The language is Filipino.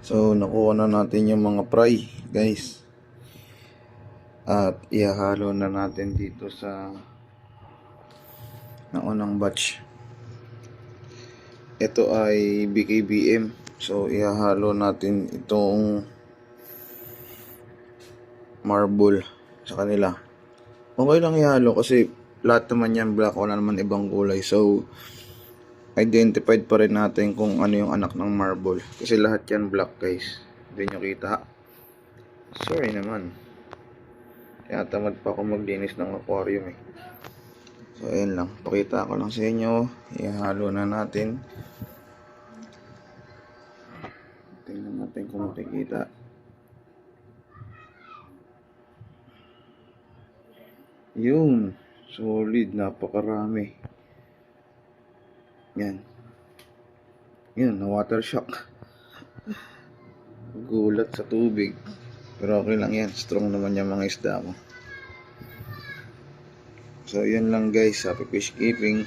So nakuha na natin yung mga fry, guys. At ihahalo na natin dito sa naunang batch. Ito ay BKBM. So ihahalo natin itong marble sa kanila. Okay lang ihalo kasi lahat naman yan black, wala naman ibang kulay. So identified pa rin natin kung ano yung anak ng marble. Kasi lahat yan black, guys. Hindi nyo kita. Sorry naman. Kaya tamad pa ako maglinis ng aquarium eh. So ayan lang. Pakita ko lang sa inyo. Ihalo na natin. Tingnan natin kung makikita. Yun. Solid. Napakarami. Yan. Yun. Na water shock. Gulat sa tubig. Pero okay lang yan. Strong naman yung mga isda ko. So yun lang guys. Happy fish keeping.